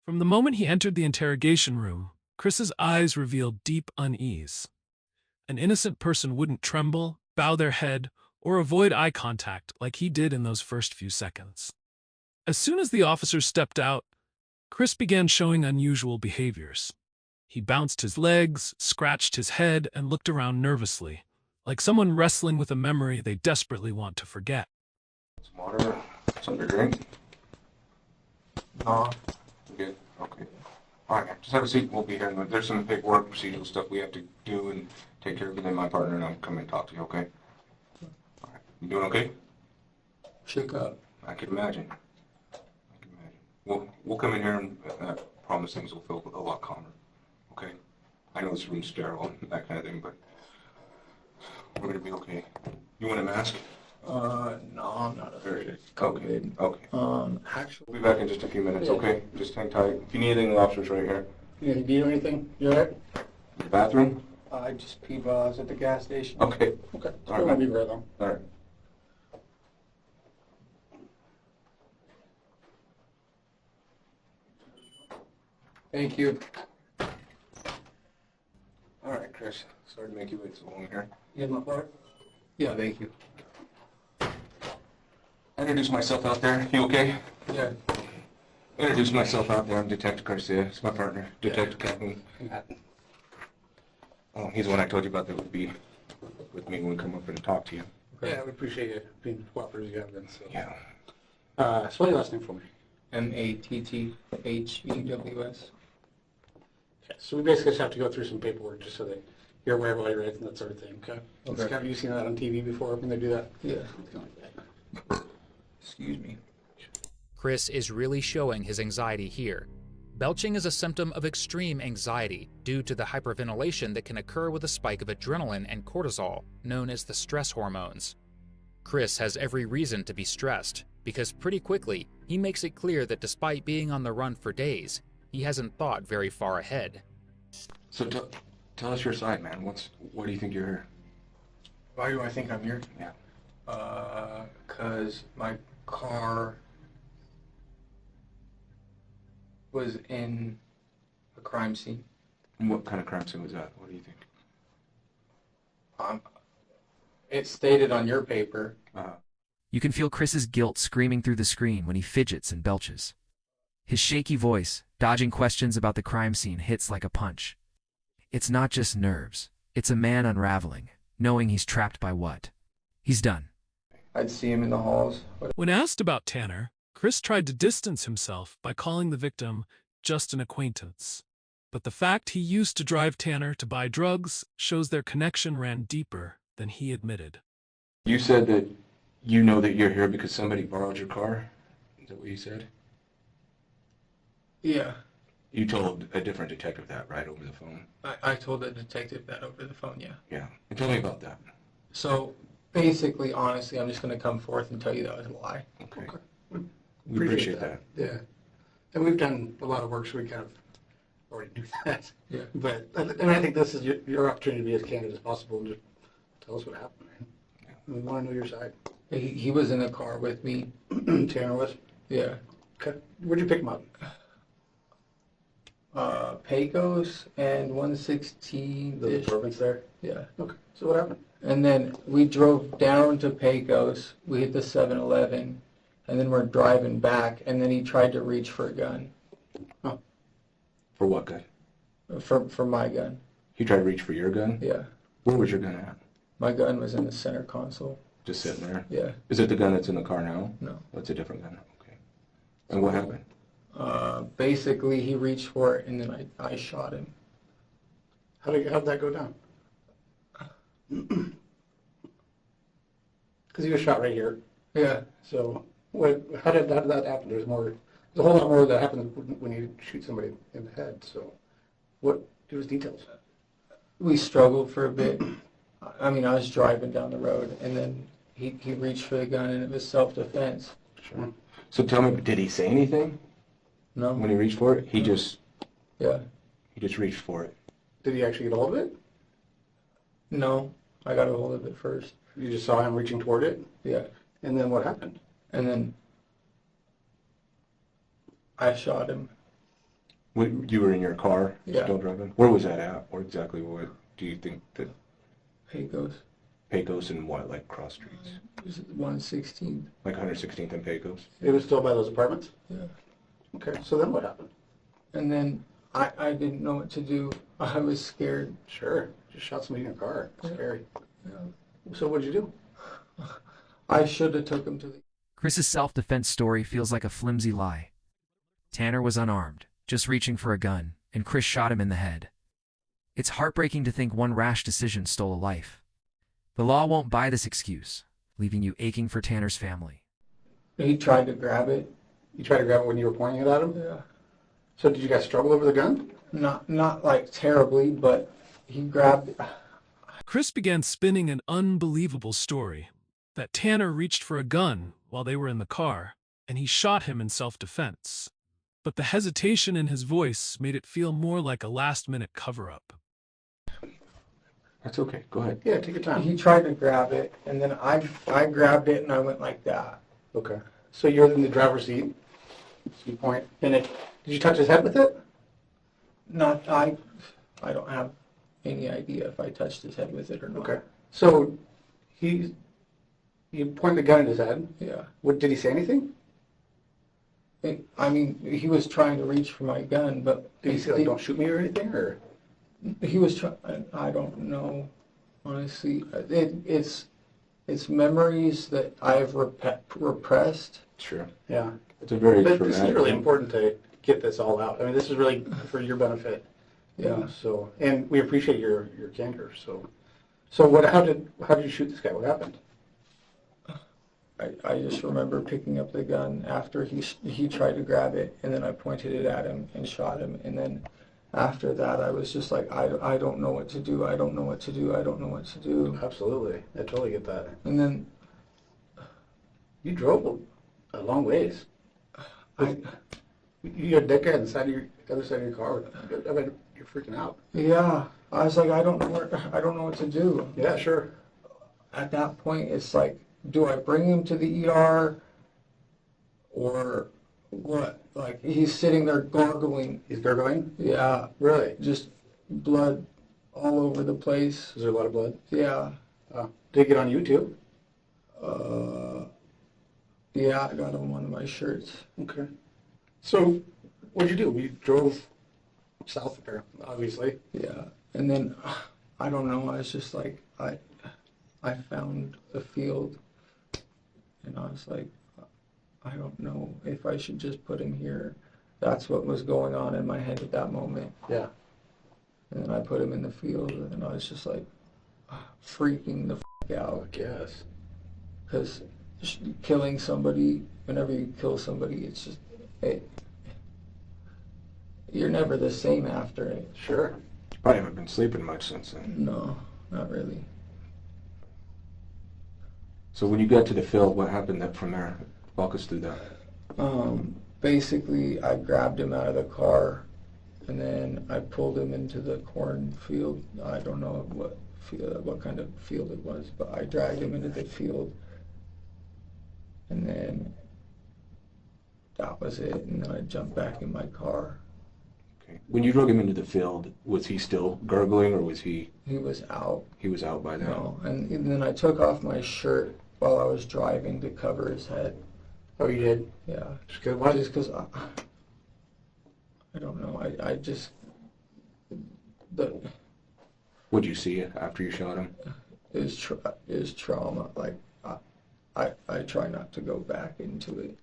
From the moment he entered the interrogation room, Chris's eyes revealed deep unease. An innocent person wouldn't tremble, bow their head, or avoid eye contact like he did in those first few seconds. As soon as the officers stepped out, Chris began showing unusual behaviors. He bounced his legs, scratched his head, and looked around nervously, like someone wrestling with a memory they desperately want to forget. Some water, something to drink? No. Good, okay. All right, just have a seat. We'll be here. There's some paperwork, procedural stuff we have to do and take care of, and then my partner and I'll come and talk to you, okay? All right. You doing okay? Shook up. I can imagine. We'll come in here and I promise things will feel a lot calmer, okay? I know this room's sterile and that kind of thing, but we're going to be okay. You want a mask? No, I'm not afraid of Okay, COVID. okay. Actually, We'll be back in just a few minutes, okay? Just hang tight. If you need anything, the officer's right here. you need to do anything? You alright? The bathroom? I just peed while I was at the gas station. Okay. Okay. All right, I'll be man. right on. All right. Thank you. All right, Chris. Sorry to make you wait so long here. You have my part? Yeah, thank you. Introduce myself out there. You okay? Yeah. Introduce myself out there. I'm Detective Garcia. It's my partner, Detective Captain. Oh, he's the one I told you about that would be with me when we come up and talk to you. Okay. Yeah, we appreciate you being cooperative as you have been. So. Yeah. Spell your last name for me. Matthewes. Okay, so we basically just have to go through some paperwork just so that you're aware of all your rights and that sort of thing, okay? Okay. Have you seen that on TV before when they do that? Yeah. Excuse me. Chris is really showing his anxiety here. Belching is a symptom of extreme anxiety due to the hyperventilation that can occur with a spike of adrenaline and cortisol, known as the stress hormones. Chris has every reason to be stressed, because pretty quickly, he makes it clear that despite being on the run for days, he hasn't thought very far ahead. So tell us your side, man. What do you think you're here? Why do I think I'm here? Yeah. 'Cause my car was in a crime scene. And what kind of crime scene was that? What do you think? It stated on your paper. You can feel Chris's guilt screaming through the screen when he fidgets and belches. His shaky voice, dodging questions about the crime scene, hits like a punch. It's not just nerves. It's a man unraveling, knowing he's trapped by what? He's done. I'd see him in the halls. When asked about Tanner, Chris tried to distance himself by calling the victim just an acquaintance. But the fact he used to drive Tanner to buy drugs shows their connection ran deeper than he admitted. You said that you know that you're here because somebody borrowed your car? Is that what you said? Yeah. You told a different detective that, right, over the phone? I told the detective that over the phone, yeah. Yeah. And tell me about that. So, basically, honestly, I'm just going to come forth and tell you that was a lie. Okay. We appreciate that. Yeah. And we've done a lot of work, so we kind of already do that. Yeah. But, and I think this is your opportunity to be as candid as possible and just tell us what happened. Yeah. We want to know your side. He was in the car with me. Tanner was? Yeah. Okay. Where'd you pick him up? Pecos and 116. The apartments there? Yeah. Okay. So what happened? And then we drove down to Pecos. We hit the 7-Eleven. And then we're driving back. And then he tried to reach for a gun. Oh. For what gun? For my gun. He tried to reach for your gun? Yeah. Where was your gun at? My gun was in the center console. Just sitting there? Yeah. Is it the gun that's in the car now? No. That's a different gun. Okay. And what happened? Basically, he reached for it, and then I shot him. How'd that go down? Because he was shot right here. Yeah. So how did that happen? There's a whole lot more that happens when you shoot somebody in the head. So give us details. We struggled for a bit. I mean, I was driving down the road, and then he reached for the gun, and it was self-defense. Sure. So tell me, did he say anything No. when he reached for it? He just reached for it. Did he actually get a hold of it? No. I got a hold of it first. You just saw him reaching toward it? Yeah. And then what happened? And then I shot him. When you were in your car, Yeah. still driving? Where was that at? Or exactly what do you think that Pecos. Pecos and what, like cross streets? It was 116th. Like 116th and Pecos? It was still by those apartments? Yeah. Okay, so then what happened? And then I didn't know what to do. I was scared. Sure, just shot somebody in your car. Yeah. Scary. Yeah. So what'd you do? I should have took him to the... Chris's self-defense story feels like a flimsy lie. Tanner was unarmed, just reaching for a gun, and Chris shot him in the head. It's heartbreaking to think one rash decision stole a life. The law won't buy this excuse, leaving you aching for Tanner's family. He tried to grab it. You tried to grab it when you were pointing it at him? Yeah. So did you guys struggle over the gun? Not like terribly, but he grabbed it. Chris began spinning an unbelievable story that Tanner reached for a gun while they were in the car, and he shot him in self-defense. But the hesitation in his voice made it feel more like a last-minute cover-up. That's okay. Go ahead. Yeah, take your time. He tried to grab it, and then I grabbed it, and I went like that. Okay. So you're in the driver's seat. So you point, and did you touch his head with it? I don't have any idea if I touched his head with it or not. Okay. So you point the gun at his head. Yeah. What, did he say anything? I mean, he was trying to reach for my gun, but... Did he say, like, don't shoot me or anything, or? He was trying... I don't know, honestly. It's memories that I've repressed. Sure. Yeah. It's a very But traumatic this is really thing. important to get this all out. I mean, this is really for your benefit. Yeah. So, and we appreciate your candor. So how did you shoot this guy? What happened? I just remember picking up the gun after he tried to grab it, and then I pointed it at him and shot him. And then after that, I was just like, I don't know what to do. I don't know what to do. I don't know what to do. Absolutely. I totally get that. And then You drove a long ways. You had a deck on the other side of your car. I mean, you're freaking out. yeah, I was like, I don't know what to do. Yeah, sure. At that point, it's like, do I bring him to the ER or what? Like, he's sitting there gargling. He's gurgling? Yeah, Really? just blood all over the place. Is there a lot of blood? Yeah. Did it get on YouTube? Yeah, I got on one of my shirts. Okay. So, what'd you do? You drove south there, obviously. Yeah. And then, I don't know, I was just like, I found a field, and I was like, I don't know if I should just put him here. That's what was going on in my head at that moment. Yeah. And then I put him in the field, and I was just like, freaking the f*** out. I guess. Because killing somebody, whenever you kill somebody, it's just, you're never the same after it. Sure. Probably haven't been sleeping much since then. No, not really. So when you got to the field, what happened from there? Walk us through that. Basically, I grabbed him out of the car, and then I pulled him into the cornfield. I don't know what kind of field it was, but I dragged him into the field, and then that was it. And then I jumped back in my car. Okay. When you drug him into the field, was he still gurgling, or was he? He was out. He was out by then. No, and then I took off my shirt while I was driving to cover his head. Oh, you did? Yeah. Just good. Why? Just because I don't know. I just What'd you see after you shot him? is trauma. Like I try not to go back into it.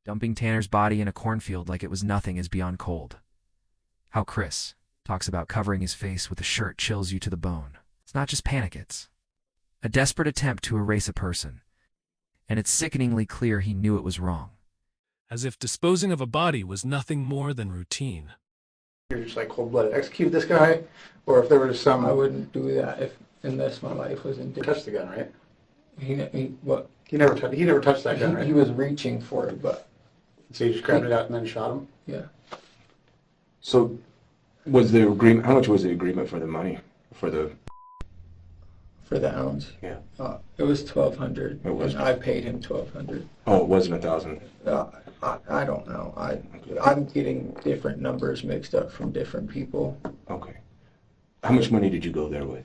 Dumping Tanner's body in a cornfield like it was nothing is beyond cold. How Chris talks about covering his face with a shirt chills you to the bone. It's not just panic, it's a desperate attempt to erase a person. And it's sickeningly clear he knew it was wrong. As if disposing of a body was nothing more than routine. You're just like cold-blooded. Execute this guy, or if there was some. I wouldn't do that unless my life was in You danger. touched the gun, right? He what? He never touched that gun, right? He was reaching for it, but So you just grabbed it out and then shot him? yeah. So was the agreement? How much was the agreement for the money? For the For the ounce? Yeah. It was 1,200. It was. And I paid him 1,200. Oh, it wasn't 1,000. I don't know. I'm getting different numbers mixed up from different people. Okay. How much money did you go there with?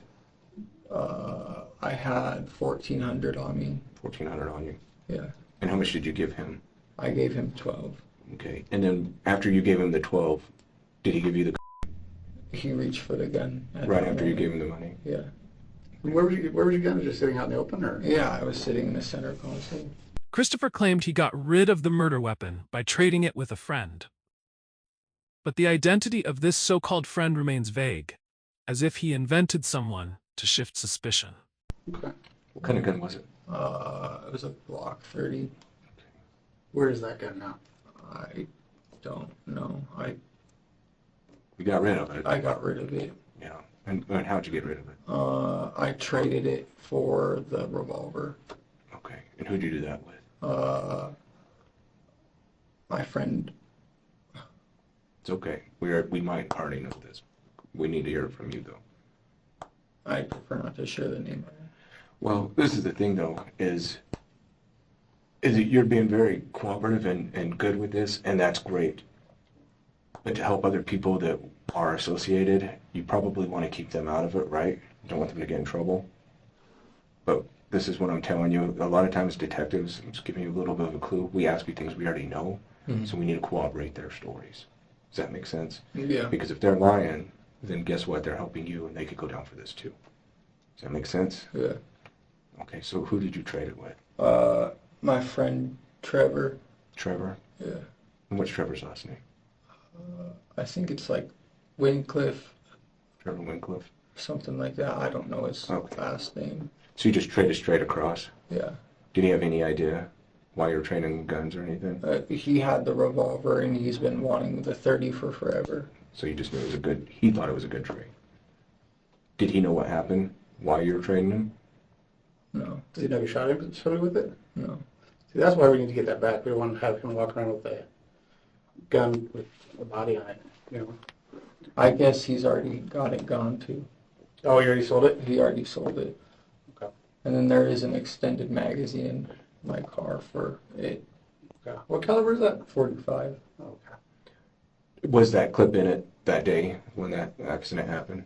I had 1,400 on me. 1,400 on you. Yeah. And how much did you give him? I gave him 12. Okay. And then after you gave him the 12, did he give you the He reached for the gun. right after you gave him the money? Yeah. Where was your gun? Just sitting out in the open, or? Yeah, I was sitting in the center console. Christopher claimed he got rid of the murder weapon by trading it with a friend. But the identity of this so-called friend remains vague, as if he invented someone to shift suspicion. Okay. What kind of gun was it? It was a Glock 30. Where is that gun now? I don't know. You got rid of it. I got rid of it. Yeah. And how'd you get rid of it? I traded it for the revolver. Okay. And who'd you do that with? My friend. It's okay. We might already know this. We need to hear it from you, though. I prefer not to share the name. Well, this is the thing, though, is that you're being very cooperative and good with this, and that's great. But to help other people that are associated, you probably want to keep them out of it, right? You don't want them to get in trouble. But this is what I'm telling you. A lot of times detectives, I'm just giving you a little bit of a clue, we ask you things we already know, so we need to corroborate their stories. Does that make sense? Yeah. Because if they're lying, then guess what? They're helping you, and they could go down for this too. Does that make sense? Yeah. Okay, so who did you trade it with? My friend Trevor. Trevor? Yeah. And what's Trevor's last name? I think it's like Wincliffe, Trevor Wincliffe. something like that. I don't know his Okay. last name. So you just traded straight across? Yeah. Did he have any idea why you were trading guns or anything? He had the revolver and he's been wanting the 30 for forever. So you just knew it was a good, he thought it was a good trade. Did he know what happened? Why you were trading him? No. Does he know you shot him with it? No. See, that's why we need to get that back. We don't want to have him walk around with a gun with a body on it, you know. I guess he's already got it gone too. Oh, you already sold it? He already sold it. Okay. And then there is an extended magazine in my car for it. Okay. What caliber is that? 45. Okay. Was that clip in it that day when that accident happened?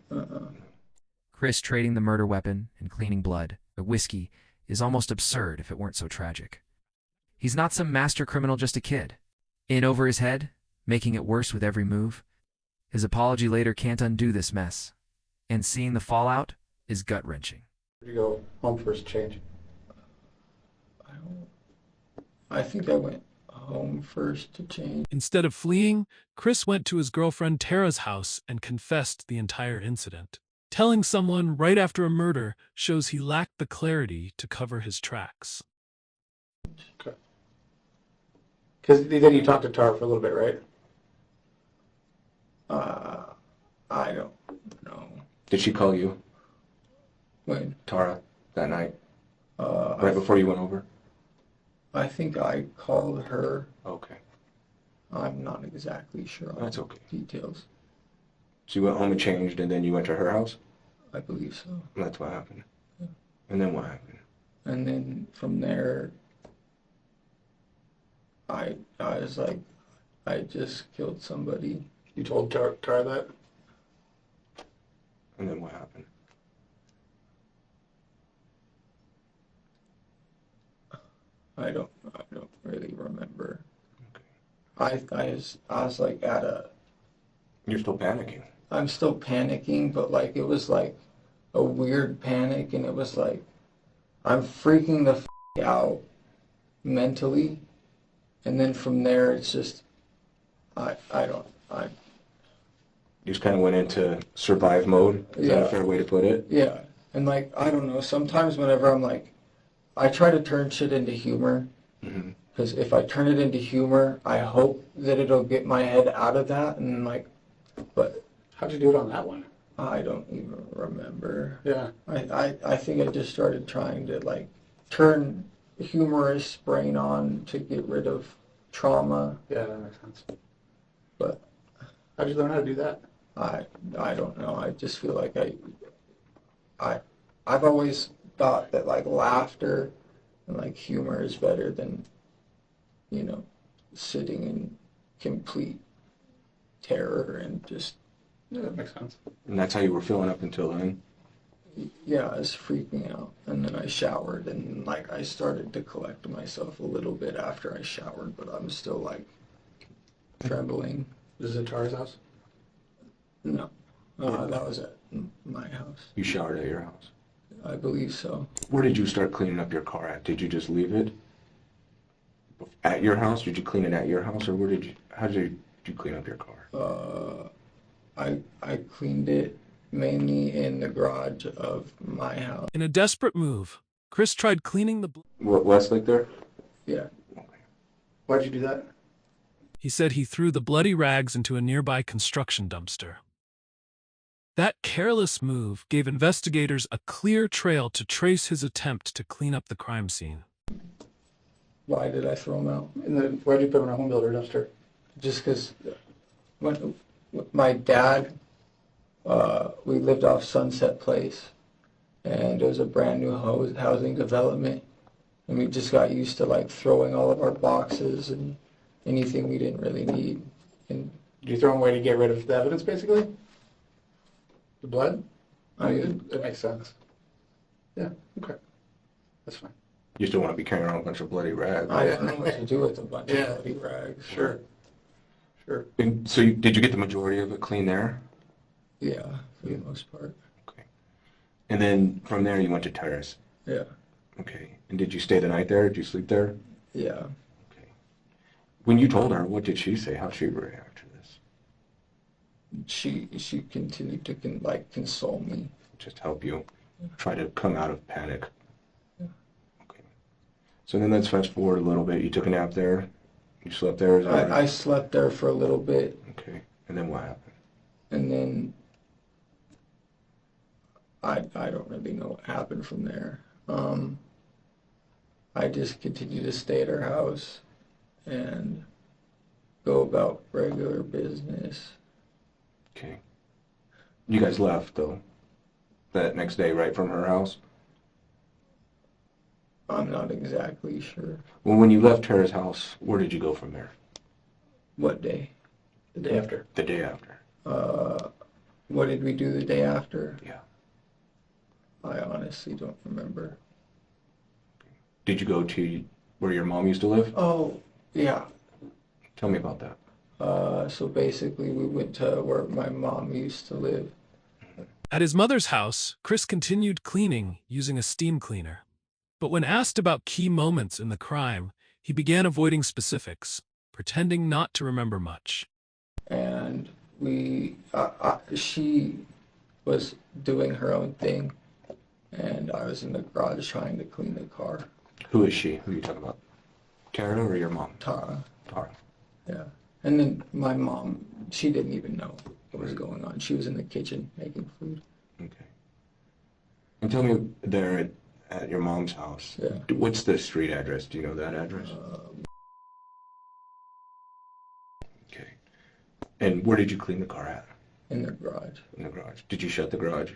Chris trading the murder weapon and cleaning blood, the whiskey, is almost absurd if it weren't so tragic. He's not some master criminal, just a kid. In over his head, making it worse with every move. His apology later can't undo this mess. And seeing the fallout is gut-wrenching. Where'd you go home first change? I think I went home first to change. Instead of fleeing, Chris went to his girlfriend Tara's house and confessed the entire incident. Telling someone right after a murder shows he lacked the clarity to cover his tracks. Okay. Because then you talked to Tara for a little bit, right? I don't know. Did she call you, When? Tara, that night? Uh, Right before you went over? I think I called her. Okay. I'm not exactly sure on That's okay. details. So you went home and changed, and then you went to her house? I believe so. And that's what happened. Yeah. And then what happened? And then from there, I was like, I just killed somebody. You told Tara that? And then what happened? I don't really remember. Okay. I was like at a. You're still panicking. I'm still panicking, but like it was like a weird panic, and it was like I'm freaking the out mentally, and then from there it's just I You just kind of went into survive mode? Is that a Yeah. fair way to put it? yeah, and like I don't know. Sometimes whenever I'm like, I try to turn shit into humor. Mm-hmm. Because if I turn it into humor, I hope that it'll get my head out of that, and like, but How'd you do it on that one? I don't even remember. Yeah. I think I just started trying to like turn humorous brain on to get rid of trauma, Yeah, that makes sense. but How'd you learn how to do that? I don't know. I just feel like I've always thought that like laughter and like humor is better than, you know, sitting in complete terror and just, Yeah, that makes sense. And that's how you were feeling up until then? yeah, I was freaking out. And then I showered and like I started to collect myself a little bit after I showered, but I'm still like trembling. This is at Tara's house? No, that was at my house. You showered at your house? I believe so. Where did you start cleaning up your car at? Did you just leave it at your house? Did you clean it at your house, or how did you clean up your car? I cleaned it mainly in the garage of my house. In a desperate move, Chris tried cleaning the Westlake there? Yeah. Why'd you do that? He said he threw the bloody rags into a nearby construction dumpster. That careless move gave investigators a clear trail to trace his attempt to clean up the crime scene. Why did I throw them out? And why'd you put them in a home builder dumpster? Just because when my dad, we lived off Sunset Place, and it was a brand new housing development, and we just got used to like throwing all of our boxes and anything we didn't really need. And Did you throw them away to get rid of the evidence, basically? The blood? I mean, That makes sense. Yeah, okay. That's fine. You still want to be carrying around a bunch of bloody rags. I didn't know what to do with a bunch Yeah. of bloody rags. Sure. Sure. And so did you get the majority of it clean there? Yeah, for the most part. Okay. And then from there you went to Terrace? Yeah. Okay. And did you stay the night there? Did you sleep there? Yeah. Okay. When you told her, what did she say? How did she react to this? She continued to console me. Just help you try to come out of panic. Okay. So then let's fast forward a little bit. You took a nap there. You slept there. Is that right? I slept there for a little bit, Okay. And then what happened? and then I don't really know what happened from there. I just continued to stay at her house and go about regular business. Okay. You guys left though that next day, right, from her house? I'm not exactly sure Well, when you left Tara's house, where did you go from there? what day. The day after. The day after. What did we do the day after? Yeah. I honestly don't remember. Did you go to where your mom used to live? Oh, yeah. Tell me about that. So basically we went to where my mom used to live. At his mother's house, Chris continued cleaning using a steam cleaner. But when asked about key moments in the crime, he began avoiding specifics, pretending not to remember much. And she was doing her own thing, and I was in the garage trying to clean the car. Who is she? Who are you talking about? Tara or your mom? Tara, Tara. yeah. And then my mom, she didn't even know what was going on. She was in the kitchen making food. Okay. And tell me there at your mom's house, Yeah. what's the street address? Do you know that address? Okay. And where did you clean the car at? In the garage. In the garage. Did you shut the garage?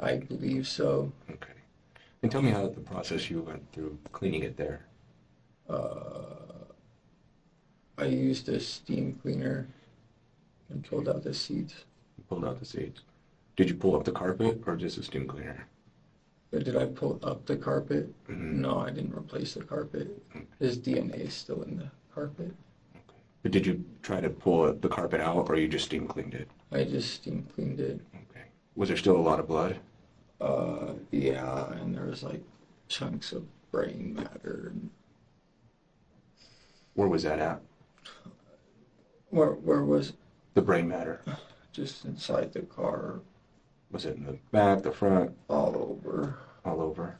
I believe so. Okay. And tell me how the process you went through cleaning it there. I used a steam cleaner and pulled out the seats. You pulled out the seats. Did you pull up the carpet or just a steam cleaner? But did I pull up the carpet? Mhm. No, I didn't replace the carpet. His DNA is still in the carpet. Okay. But did you try to pull the carpet out or you just steam cleaned it? I just steam cleaned it. Okay. Was there still a lot of blood? Yeah, and there was like chunks of brain matter. And Where was that at? where was The brain matter. just inside the car, Was it in the back, the front, all over all over?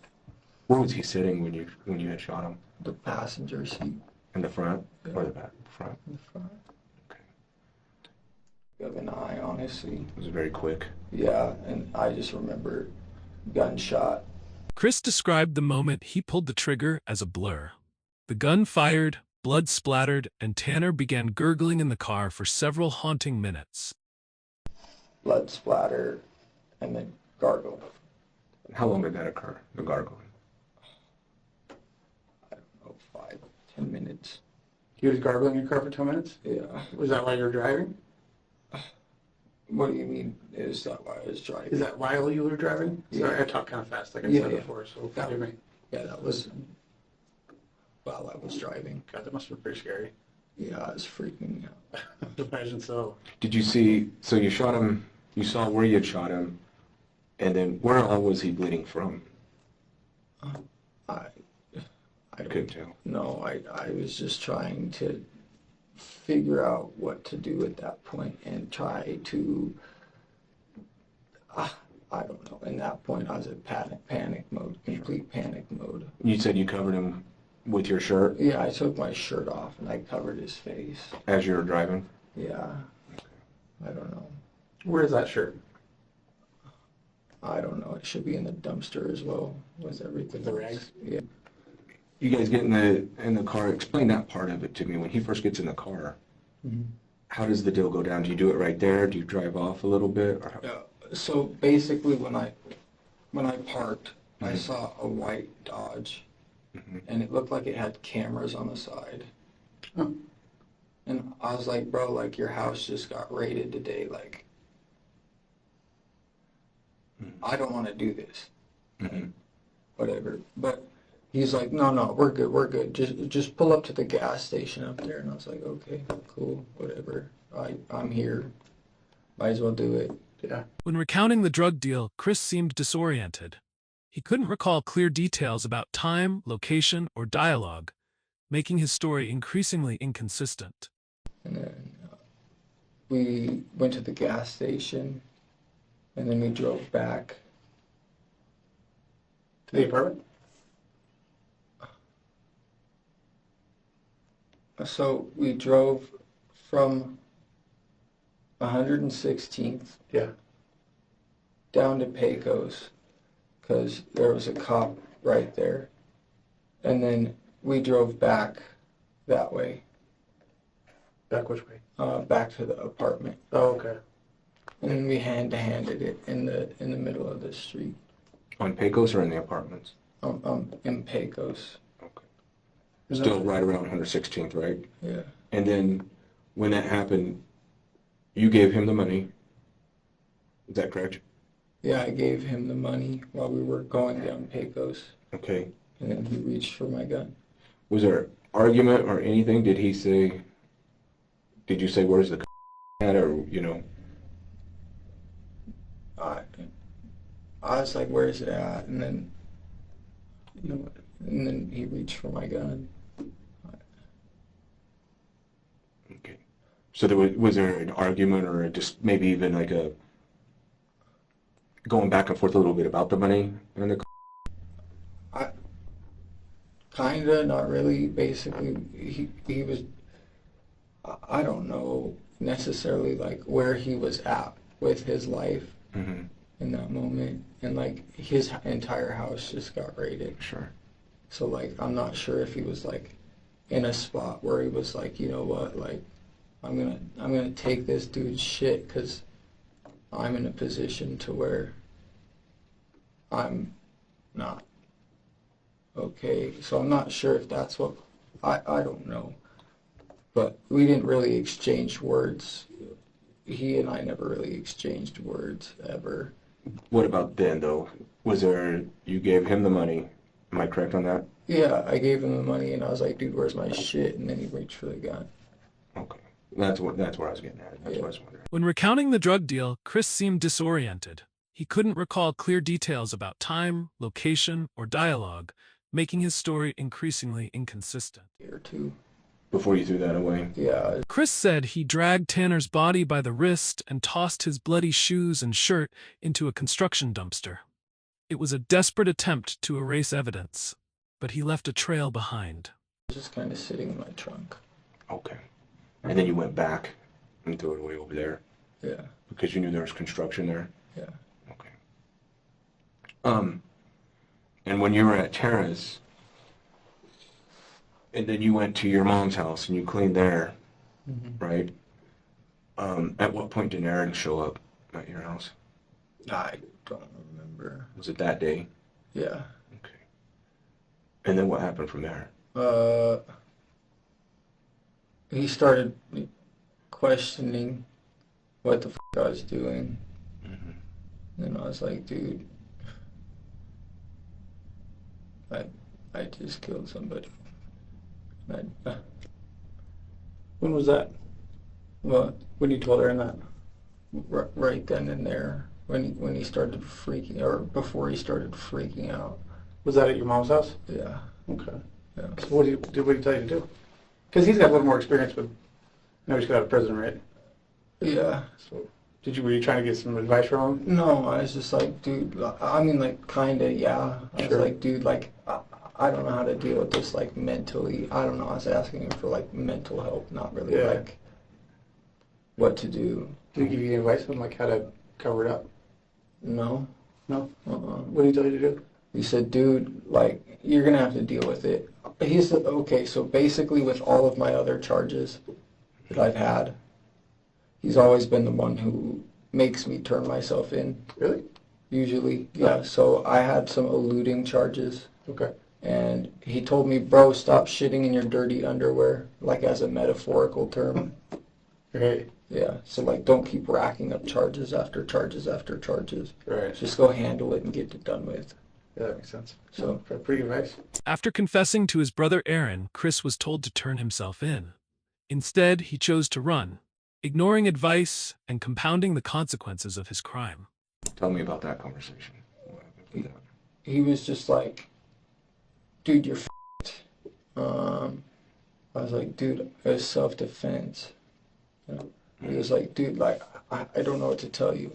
Where was he sitting when you had shot him? the passenger seat In the front or Yeah. the back? Front. in front. Okay. Of an eye, honestly. It was very quick. Yeah, and I just remember gunshot. Chris described the moment he pulled the trigger as a blur. The gun fired, blood splattered, and Tanner began gurgling in the car for several haunting minutes. Blood splatter, and then gargle. How long did that occur, the gargling? I don't know, 5-10 minutes. He was gargling your car for 10 minutes? Yeah. Was that while you were driving? What do you mean? Is that why I was driving? Is that while you were driving? Yeah. Sorry, I talk kind of fast, like I Yeah, said yeah. before, so Yeah. forgive me. Yeah, that was while I was driving. God, that must have been pretty scary. Yeah, I was freaking out. I would imagine so. Did you see, so you shot him, you saw where you had shot him, and then where all was he bleeding from? I I couldn't tell. No, I was just trying to figure out what to do at that point and try to, I don't know. In that point, I was in panic mode, complete panic mode. You said you covered him with your shirt Yeah, I took my shirt off and I covered his face. as you were driving? Yeah, I don't know. Where's that shirt? I don't know. It should be in the dumpster as well with everything. With the else. rags? Yeah. You guys get in the car. Explain that part of it to me. When he first gets in the car, how does the deal go down? Do you do it right there? Do you drive off a little bit? Or So basically, when I parked, I saw a white Dodge, and it looked like it had cameras on the side. Huh. And I was like, bro, like your house just got raided today. Like, I don't want to do this. Whatever. But he's like, no, we're good. Just pull up to the gas station up there. And I was like, okay, cool, whatever. I'm here. Might as well do it. Yeah. When recounting the drug deal, Chris seemed disoriented. He couldn't recall clear details about time, location, or dialogue, making his story increasingly inconsistent. And then we went to the gas station, and then we drove back. To the apartment? So we drove from 116th Yeah. down to Pecos, because there was a cop right there. And then we drove back that way, Back which way? back to the apartment. Oh, okay. And then we hand-to-handed it in the middle of the street, On Pecos or in the apartments? in Pecos. Okay. Is Still that- right around 116th, right? Yeah. And then when that happened, you gave him the money. Is that correct? Yeah, I gave him the money while we were going down Pecos, Okay. and then he reached for my gun. Was there argument or anything? Did you say, where's the at, or, I was like, "Where is it at?" And then, and then he reached for my gun. Okay. So was there an argument or just maybe even like a going back and forth a little bit about the money and the Kinda, not really. Basically, he was. I don't know necessarily like where he was at with his life in that moment, and like his entire house just got raided. Sure. So like I'm not sure if he was like in a spot where he was like, you know what, like I'm gonna take this dude's shit because I'm in a position to where I'm not okay. So I'm not sure if that's what I don't know. But we didn't really exchange words. He and I never really exchanged words ever. What about then though? You gave him the money? Am I correct on that? Yeah, I gave him the money and I was like, dude, where's my shit? And then he reached for the gun. Okay. That's where I was getting at. That's what I was wondering. When recounting the drug deal, Chris seemed disoriented. He couldn't recall clear details about time, location, or dialogue, making his story increasingly inconsistent. Or two. Before you threw that away. Yeah, Chris said he dragged Tanner's body by the wrist and tossed his bloody shoes and shirt into a construction dumpster. It was a desperate attempt to erase evidence, but he left a trail behind. it was just kind of sitting in my trunk. Okay. And then you went back and threw it away over there Yeah, because you knew there was construction there? yeah. Okay. And when you were at Tara's, and then you went to your mom's house and you cleaned there, right? At what point did Aaron show up at your house? I don't remember. Was it that day? Yeah. Okay. And then what happened from there? He started questioning what the I was doing. And I was like, dude, I just killed somebody. When was that? Well, When you told Aaron that? right then and there, when he started freaking, or before he started freaking out. Was that at your mom's house? Yeah. Okay. Yeah. So what did he tell you to do? Because he's got a little more experience with. No, he's got out of prison, right? Yeah. So were you trying to get some advice from him? No, I was just like, dude, I mean, like, kinda, yeah. I was Sure. like, dude, like, I don't know how to deal with this, like, mentally. I don't know. I was asking him for, like, mental help, not really, Yeah. like, what to do. Did he give you any advice on like how to cover it up? No. No. Uh-uh. What did he tell you to do? He said, dude, like, you're gonna have to deal with it. He said, okay, so basically with all of my other charges that I've had, he's always been the one who makes me turn myself in, Really? usually. Yeah, so I had some eluding charges, Okay. and he told me, bro, stop shitting in your dirty underwear, like as a metaphorical term. Right. Yeah, so like don't keep racking up charges after charges after charges. Right. Just go handle it and get it done with. Yeah, that makes sense. So Pretty good advice. After confessing to his brother Aaron, Chris was told to turn himself in. Instead, he chose to run, ignoring advice and compounding the consequences of his crime. Tell me about that conversation. What happened from that? he was just like, dude, you're f***ed. I was like, dude, it was self-defense. You know? He was like, dude, like, I don't know what to tell you.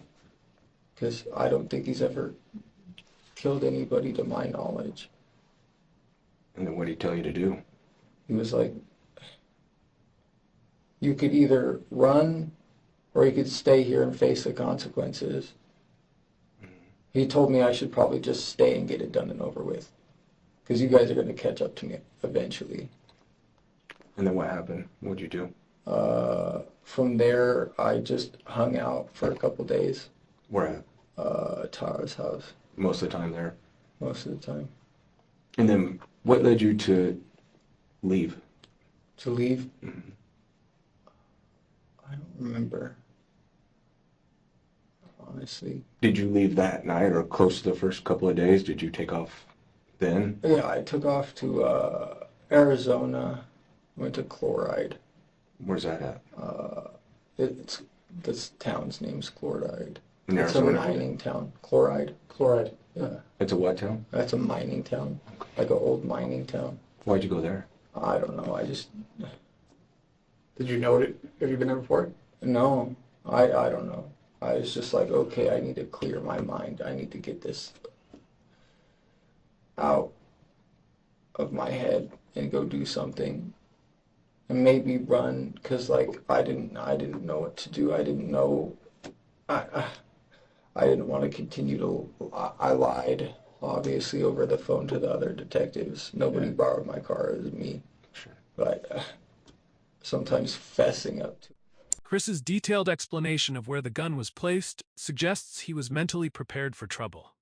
Because I don't think he's ever killed anybody to my knowledge. And then what did he tell you to do? He was like, you could either run or you could stay here and face the consequences. He told me I should probably just stay and get it done and over with. Because you guys are going to catch up to me eventually. And then what happened? What'd you do? From there, I just hung out for a couple days. Where at? Tara's house, Most of the time there. most of the time. And then what led you to leave? To leave? I don't remember. Honestly. Did you leave that night or close to the first couple of days? Did you take off then? Yeah, I took off to Arizona, went to Chloride. Where's that at? It's this town's name's Chloride. In It's a Arizona? mining town. Chloride. Chloride. Yeah, It's a what town? that's a mining town, like an old mining town. Why'd you go there? I don't know. I just Did you know it? Have you been there before? no. I don't know. I was just like, okay, I need to clear my mind. I need to get this out of my head and go do something. And maybe run, because like I didn't know what to do. I didn't know. I didn't want to continue to. I lied, obviously, over the phone to the other detectives. Nobody borrowed my car. It was me. Sure. But sometimes fessing up to. Chris's detailed explanation of where the gun was placed suggests he was mentally prepared for trouble.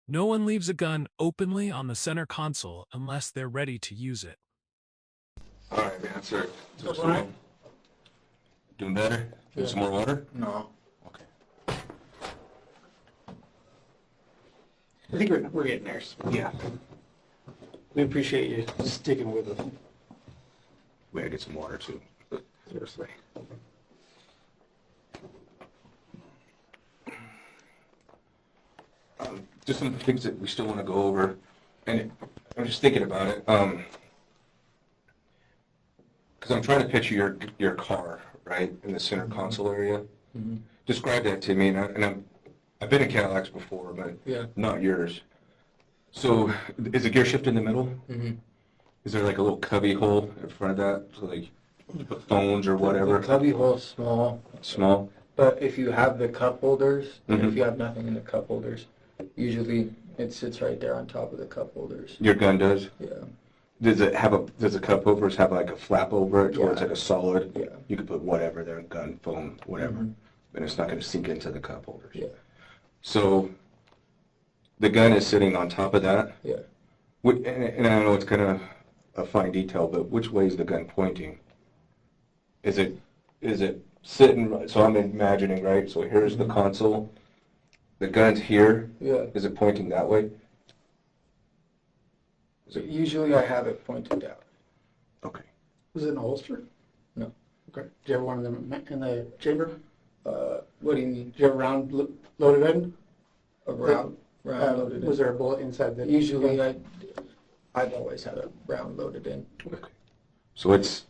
No one leaves a gun openly on the center console unless they're ready to use it. All right, man, sir. All right. Doing better? Need some more water? No. Okay. I think we're getting there. Yeah. We appreciate you sticking with us. We gotta get some water too. Seriously. Just some things that we still want to go over, and I'm just thinking about it. Because I'm trying to picture your car, right, in the center console area. Mm-hmm. Describe that to me, and I've been in Cadillacs before, but Yeah. not yours. So, is the gear shift in the middle? Mm-hmm. Is there like a little cubby hole in front of that, so like you put phones or whatever? The cubby hole's small. Small. But if you have the cup holders, and Mhm. if you have nothing in the cup holders, usually it sits right there on top of the cup holders. Your gun does. Yeah. Does the cup holders have like a flap over it, or it's Yeah. like a solid? Yeah. You could put whatever there, gun, phone, whatever, Mhm. and it's not going to sink into the cup holders. Yeah. So the gun is sitting on top of that? Yeah. And I know it's kind of a fine detail, but which way is the gun pointing? Is it sitting, so I'm imagining, right? So here's the console. The gun's here. Yeah. Is it pointing that way? So usually I have it pointed down. Okay. Was it in a holster? No. Okay. Do you have one of them in the chamber? What do you mean? Do you have a round loaded in? A round loaded in? Was there a bullet inside the... Usually I've always had a round loaded in. Okay. So it's,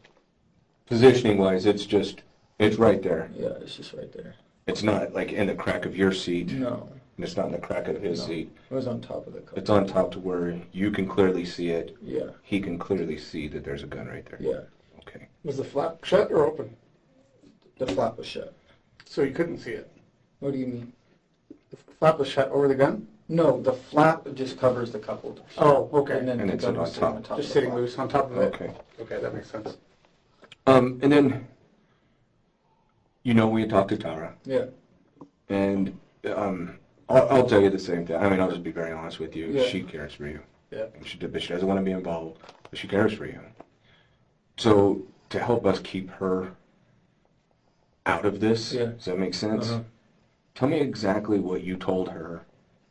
positioning-wise, it's right there. Yeah, it's just right there. It's not like in the crack of your seat. No. And it's not in the crack of his seat. It was on top of the car. It's on top to where you can clearly see it. Yeah. He can clearly see that there's a gun right there. Yeah. Okay. Was the flap shut or open? The flap was shut. So you couldn't see it? What do you mean? The flap was shut over the gun? No, the flap just covers the cup holder. Oh, okay. And then And the it's gun on was sitting top. on top. Just of the sitting flap. loose on top of it? Okay. Okay, that makes sense. And then, we had talked to Tara, Yeah. and I'll tell you the same thing. I mean, I'll just be very honest with you. Yeah. She cares for you. Yeah. And she doesn't want to be involved, but she cares for you. So to help us keep her out of this, Yeah. does that make sense? Uh-huh. Tell me exactly what you told her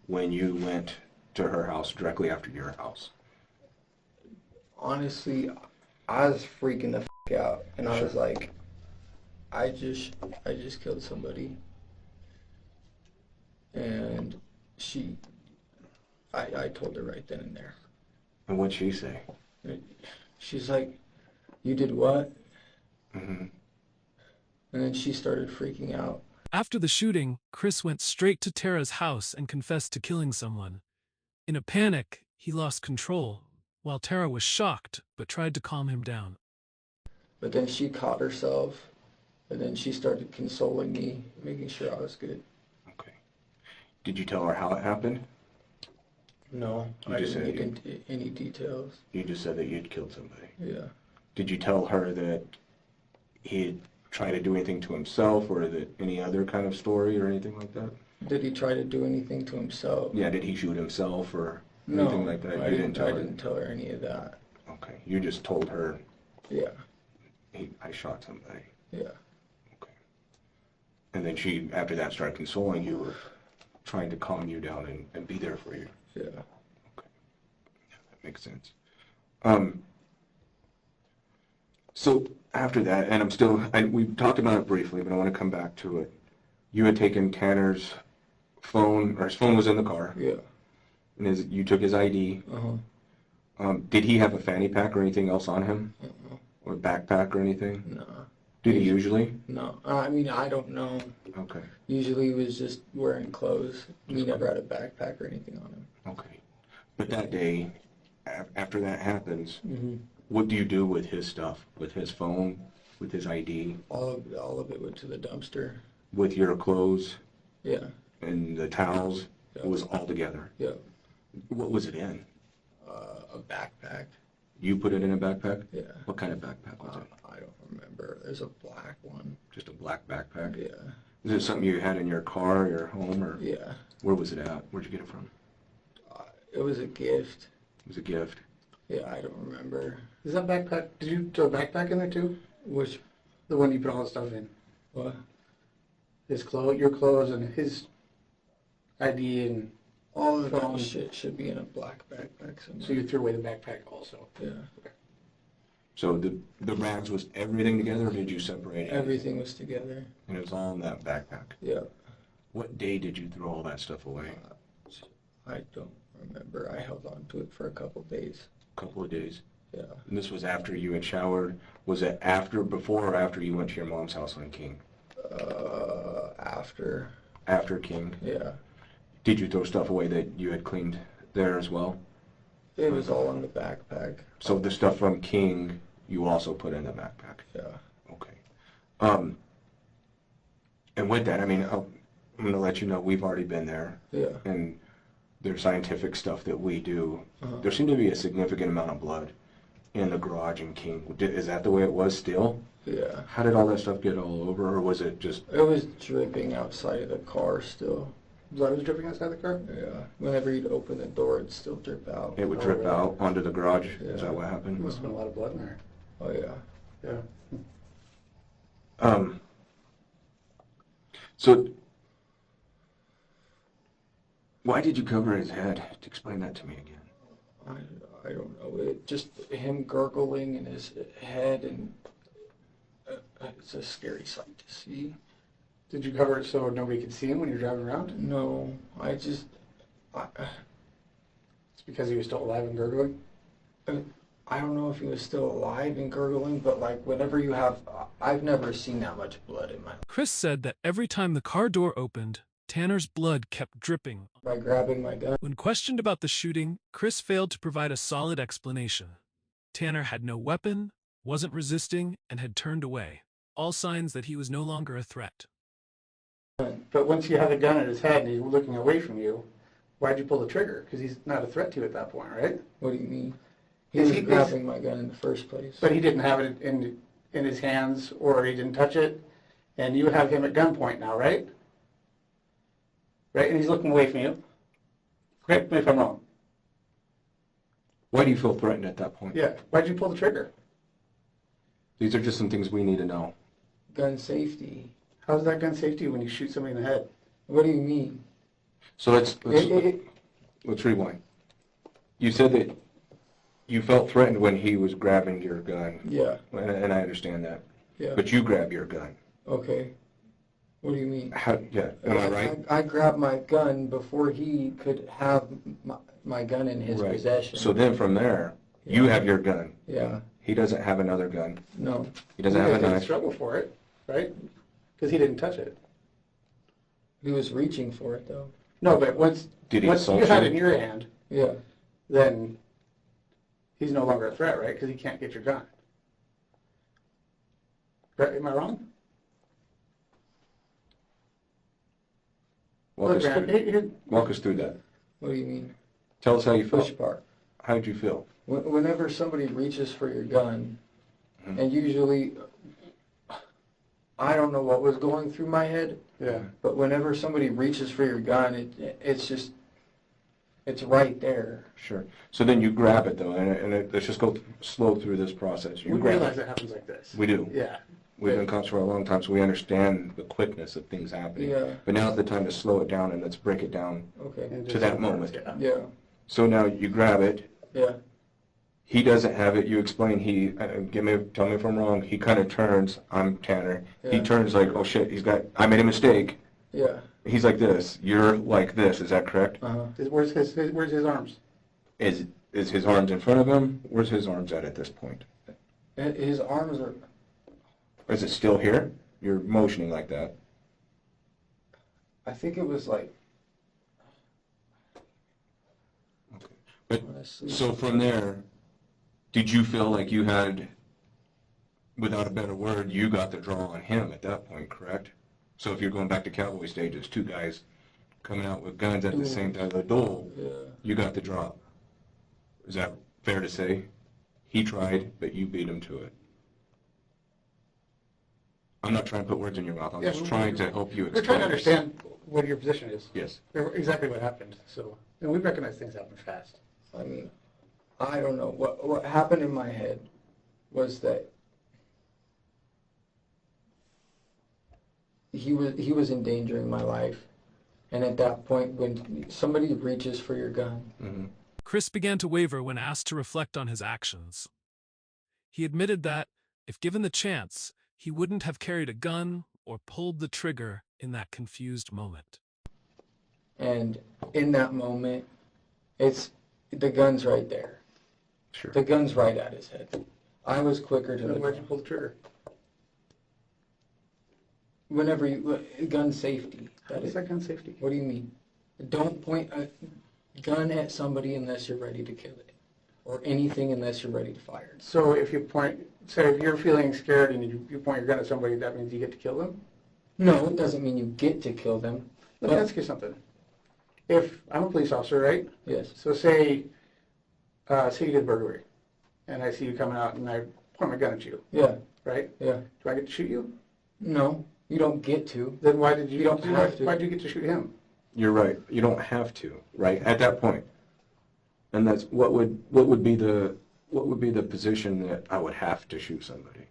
when you went to her house directly after your house. Honestly, I was freaking the out, and I was like, I just killed somebody, and I told her right then and there. And what'd she say? She's like, you did what? Mm-hmm. And then she started freaking out. After the shooting, Chris went straight to Tara's house and confessed to killing someone. In a panic, he lost control, while Tara was shocked but tried to calm him down. But then she caught herself, and then she started consoling me, making sure I was good. Okay. Did you tell her how it happened? No, You I just didn't said get into any details. You just said that you'd killed somebody. Yeah. Did you tell her that he'd try to do anything to himself, or that any other kind of story or anything like that? Did he try to do anything to himself? Yeah, did he shoot himself or No, anything like that? I You didn't tell her? tell her any of that. Okay, you just told her, Yeah, I shot somebody. yeah. Okay. And then she, after that, started consoling you, or trying to calm you down and be there for you. Yeah. Okay. Yeah, that makes sense. So after that, and we've talked about it briefly, but I want to come back to it. You had taken Tanner's phone, or his phone was in the car, Yeah. and you took his ID. Uh-huh. Did he have a fanny pack or anything else on him? Uh-uh. Or a backpack or anything? No. Did he usually? No. I mean, I don't know. Okay. Usually he was just wearing clothes. He never had a backpack or anything on him. Okay. But that day, after that happens, Mm-hmm. what do you do with his stuff? With his phone? With his ID? All of it went to the dumpster. With your clothes Yeah. and the towels? Yeah. It was all together. Yeah. What was it in? A backpack. You put it in a backpack? Yeah. What kind of backpack was it? I don't remember. There's a black one. Just a black backpack? Yeah. Is it something you had in your car, your home, or Yeah. where was it at? Where'd you get it from? It was a gift. It was a gift. Yeah, I don't remember. Is that backpack, did you throw a backpack in there too? Which, The one you put all the stuff in? what? His clothes, your clothes and his ID and, All of Phone. that shit should be in a black backpack somewhere. so you threw away the backpack also? Yeah. So the rags was everything together, or did you separate it? Everything was together. And it was all in that backpack. Yeah. What day did you throw all that stuff away? I don't remember. I held on to it for a couple days. A couple of days. Yeah. And this was after you had showered. Was it before or after you went to your mom's house on King? After. After King. Yeah. Did you throw stuff away that you had cleaned there as well? It was all in the backpack. So the stuff from King, you also put in the backpack? Yeah. Okay. And with that, I mean, I'm going to let you know we've already been there. Yeah. And there's scientific stuff that we do. Uh-huh. There seemed to be a significant amount of blood in the garage in King. Is that the way it was still? Yeah. How did all that stuff get all over, or was it just... It was dripping outside of the car still. blood was dripping outside the car? Yeah. Whenever you'd open the door, it'd still drip out. It would Oh, drip really? out onto the garage. Yeah. Is that what There happened? must have been a lot of blood in there. Oh, yeah. Yeah. So why did you cover his head? Explain that to me again. I don't know. It just him gurgling in his head, and it's a scary sight to see. Did you cover it so nobody could see him when you're driving around? No, It's because he was still alive and gurgling? I don't know if he was still alive and gurgling, but like whenever you have, I've never seen that much blood in my life. Chris said that every time the car door opened, Tanner's blood kept dripping. By grabbing my gun. When questioned about the shooting, Chris failed to provide a solid explanation. Tanner had no weapon, wasn't resisting, and had turned away. All signs that he was no longer a threat. But once you had a gun at his head and he's looking away from you, why'd you pull the trigger? Because he's not a threat to you at that point, right? What do you mean? He Is was he- grabbing my gun in the first place. But he didn't have it in his hands, or he didn't touch it, and you have him at gunpoint now, right? Right, and he's looking away from you. Correct me if I'm wrong. Why do you feel threatened at that point? Yeah, why'd you pull the trigger? These are just some things we need to know. Gun safety. How's that gun safety when you shoot somebody in the head? What do you mean? So let's rewind. You said that you felt threatened when he was grabbing your gun, Yeah, and I understand that. yeah. But you grab your gun. Okay. What do you mean? Yeah, am I right? I grabbed my gun before he could have my gun in his Right. possession. So then from there, you Yeah. have your gun. Yeah, He doesn't have another gun. no. He doesn't You have guys a didn't knife. struggle for it, right? Because he didn't touch it. He was reaching for it, though. No, but once Did he you assault had it you? in your hand, Yeah. then he's no longer a threat, right? Because he can't get your gun. Right? Am I wrong? Walk us Look, man, through- walk us through that. What do you mean? Tell us how you Which felt. part? How did you feel? Whenever somebody reaches for your gun, Mhm. and usually, I don't know what was going through my head, Yeah. but whenever somebody reaches for your gun, it's right there. Sure. So then you grab it though, let's just go slow through this process. You We grab realize it. it happens like this. We do. Yeah. We've been cops for a long time, so we understand the quickness of things happening. Yeah. But now's the time to slow it down and let's break it down. Okay. And To just- that moment. Yeah. Yeah. So now you grab it. Yeah. He doesn't have it. You explain. Tell me if I'm wrong. He kind of turns. I'm Tanner. He Yeah. turns like, oh shit. I made a mistake. Yeah. He's like this. You're like this. Is that correct? Uh-huh. Where's his arms? Is his arms in front of him? Where's his arms at this point? His arms are. Is it still here? You're motioning like that. I think it was like. But Honestly. so from there, did you feel like you had, without a better word, you got the draw on him at that point, correct? So if you're going back to cowboy stages, two guys coming out with guns at the same time, the duel, Yeah. you got the draw. Is that fair to say? He tried, but you beat him to it. I'm not trying to put words in your mouth. I'm Yeah, just trying to help you We're explain. trying to this. understand what your position is. Yes. Exactly what happened. So, and we recognize things happen fast. I mean, I don't know. What happened in my head was that he was endangering my life. And at that point, when somebody reaches for your gun, Mm-hmm. Chris began to waver when asked to reflect on his actions. He admitted that, if given the chance, he wouldn't have carried a gun or pulled the trigger in that confused moment. and in that moment, the gun's right there. Sure. The gun's right at his head. I was quicker to the Then why'd you pull the trigger? whenever gun safety. How is that gun safety? What do you mean? Don't point a gun at somebody unless you're ready to kill it, or anything unless you're ready to fire it. So if you say if you're feeling scared and you point your gun at somebody, that means you get to kill them? No, it doesn't mean you get to kill them. Let me But- ask you something. If I'm a police officer, right? Yes. So say you did burglary, and I see you coming out and I point my gun at you, Yeah. right? Yeah. Do I get to shoot you? No, you don't get to. Then why did you You don't have to. Why did you get to shoot him? You're right. You don't have to, right? At that point. And that's what would be the position that I would have to shoot somebody?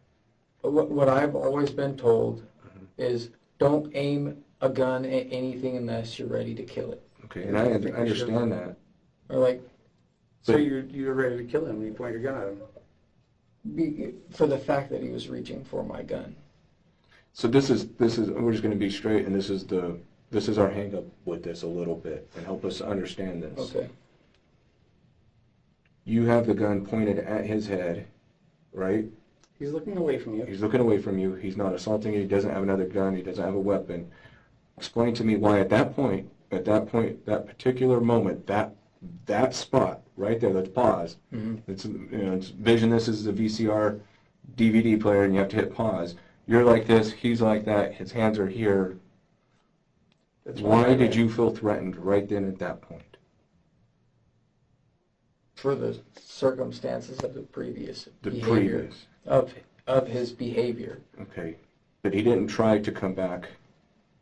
But what I've always been told is don't aim a gun at anything unless you're ready to kill it. Okay, and I understand that. Or like, So you're ready to kill him when you point your gun at him. for the fact that he was reaching for my gun. So this is we're just going to be straight, and this is our hang up with this a little bit, and help us understand this. Okay. You have the gun pointed at his head, right? He's looking away from you. He's looking away from you. He's not assaulting you. He doesn't have another gun. He doesn't have a weapon. Explain to me why at that point, that particular moment, that spot right there, let's pause. It's, it's vision this is a VCR DVD player, and you have to hit pause. You're like this. He's like that. His hands are here. Why did you feel threatened right then at that point? For the circumstances of the previous The behavior. previous. Of his behavior. Okay. But he didn't try to come back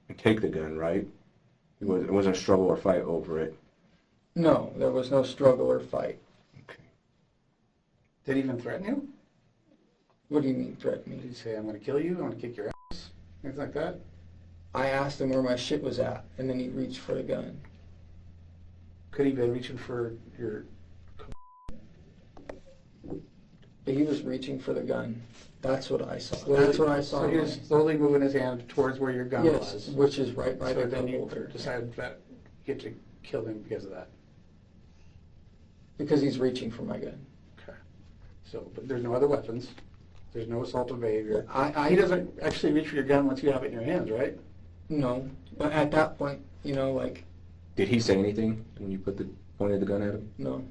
and take the gun, right? It wasn't a struggle or fight over it. No, there was no struggle or fight. Okay. Did he even threaten you? What do you mean threaten Did me? he say, I'm going to kill you, I'm going to kick your ass? Things like that? I asked him where my shit was at, and then he reached for the gun. Could he have been reaching for your... But he was reaching for the gun. That's what I saw. That's what I saw. So he was slowly moving his hand towards where your gun Yes, was. which is right by So the then gun you holder. decided that you get to kill him because of that. Because he's reaching for my gun. Okay. So, but there's no other weapons. There's no assaultive behavior. I He doesn't actually reach for your gun once you have it in your hands, right? No, but at that point, like, Did he say anything when you pointed the gun at him? no.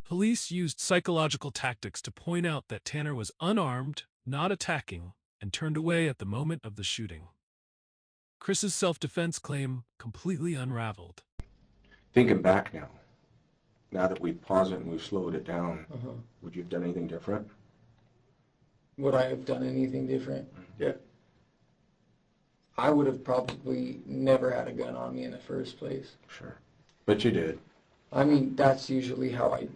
Police used psychological tactics to point out that Tanner was unarmed, not attacking, and turned away at the moment of the shooting. Chris's self-defense claim completely unraveled. Thinking back now that we've paused it and we've slowed it down, Uh-huh. would you have done anything different? Would I have done anything different? Yeah. I would have probably never had a gun on me in the first place. Sure. But you did. I mean, that's usually how I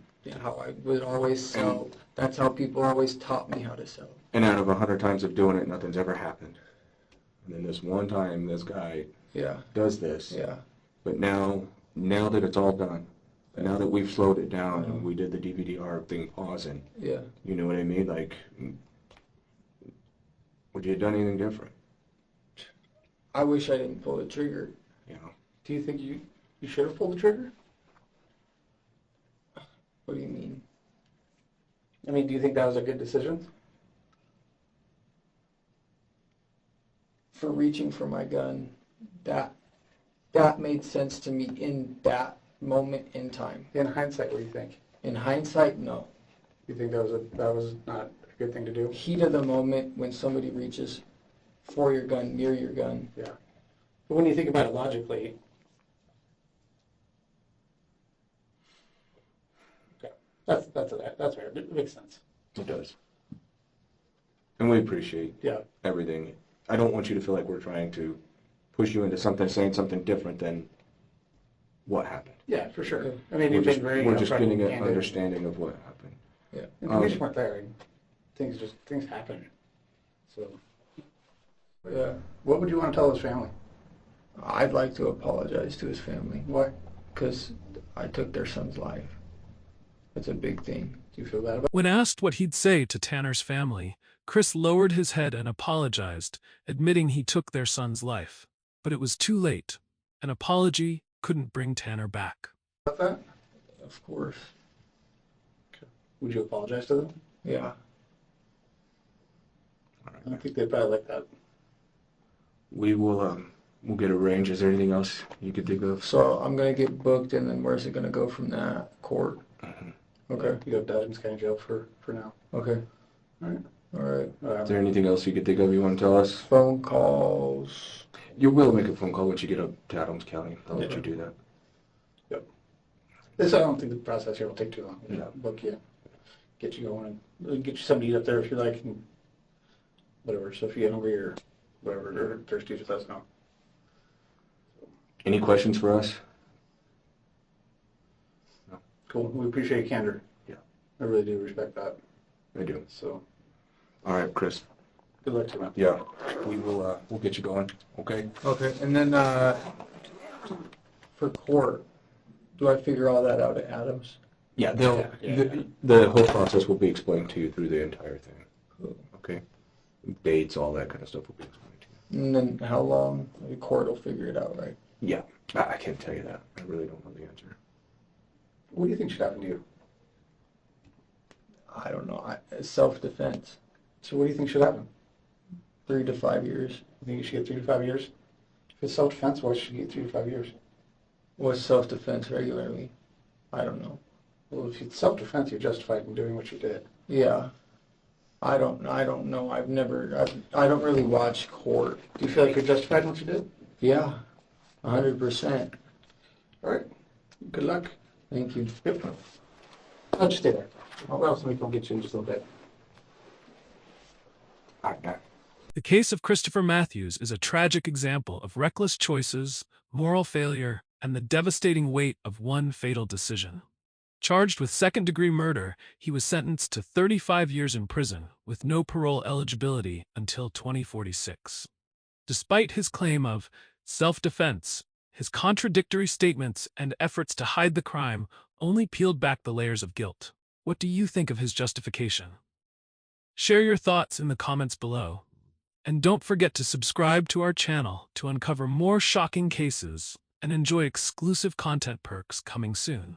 would always sell. That's how people always taught me how to sell. And out of 100 times of doing it, nothing's ever happened. And then this one time, this guy Yeah, does this. yeah. But now that it's all done, now that we've slowed it down and we did the DVD-R thing pausing, Yeah. you know what I mean? Like, would you have done anything different? I wish I didn't pull the trigger. You know? Do you think you should have pulled the trigger? What do you mean? I mean, do you think that was a good decision? For reaching for my gun, that made sense to me in that moment in time. In hindsight, what do you think? In hindsight, no. You think that was not a good thing to do? Heat of the moment when somebody reaches for your gun, near your gun. Yeah. But when you think about it logically, okay, that's fair. It makes sense. It does. And we appreciate Yeah. everything. I don't want you to feel like we're trying to push you into something, saying something different than what happened. Yeah, for sure. I mean, We're you've just, been very we're just upfront getting and an candid. understanding of what happened. Yeah. And we just weren't there. And things happen. So, Yeah. what would you want to tell his family? I'd like to apologize to his family Why? because I took their son's life. That's a big thing. Do you feel bad about When asked what he'd say to Tanner's family, Chris lowered his head and apologized, admitting he took their son's life. But it was too late. An apology couldn't bring Tanner back. that? Of course. Would you apologize to them? Yeah. I think they'd probably like that. We will, we'll get arranged. Is there anything else you could think of? So I'm gonna get booked, and then where's it gonna go from that? Court. Okay. You go to Dodgins County Jail for now. Okay. All right. All right. Is there anything else you could think of you want to tell us? Phone calls. You will make a phone call once you get up to Adams County. I'll let you do that. This, I don't think the process here will take too long. No. Book you, get you going, and get you something to eat up there if you like, and whatever. So if you get hungry or whatever, or thirsty, just let us know. Any questions for us? Cool. We appreciate your candor. Yeah. I really do respect that. I do. So, All right, Chris. good luck to you, man. Yeah, we'll get you going. Okay. Okay, and then for court, do I figure all that out at Adams? Yeah, Yeah. the whole process will be explained to you through the entire thing. Cool. Okay. Dates, all that kind of stuff will be explained to you. And then how long? The court will figure it out, right? Yeah, I can't tell you that. I really don't know the answer. What do you think should happen to you? I don't know. Self-defense, So what do you think should happen? 3 to 5 years. You think you should get 3 to 5 years? If it's self-defense, why should you get 3 to 5 years? What's self-defense regularly? I don't know. Well, if it's self-defense, you're justified in doing what you did. Yeah. I don't know. I don't really watch court. Do you feel like you're justified in what you did? Yeah. 100%. All right. Good luck. Thank you. Yep. I'll just stay there. What else we can get you in just a little bit? All right. The case of Christopher Matthews is a tragic example of reckless choices, moral failure, and the devastating weight of one fatal decision. Charged with second-degree murder, he was sentenced to 35 years in prison with no parole eligibility until 2046. Despite his claim of self-defense, his contradictory statements and efforts to hide the crime only peeled back the layers of guilt. What do you think of his justification? Share your thoughts in the comments below. And don't forget to subscribe to our channel to uncover more shocking cases and enjoy exclusive content perks coming soon.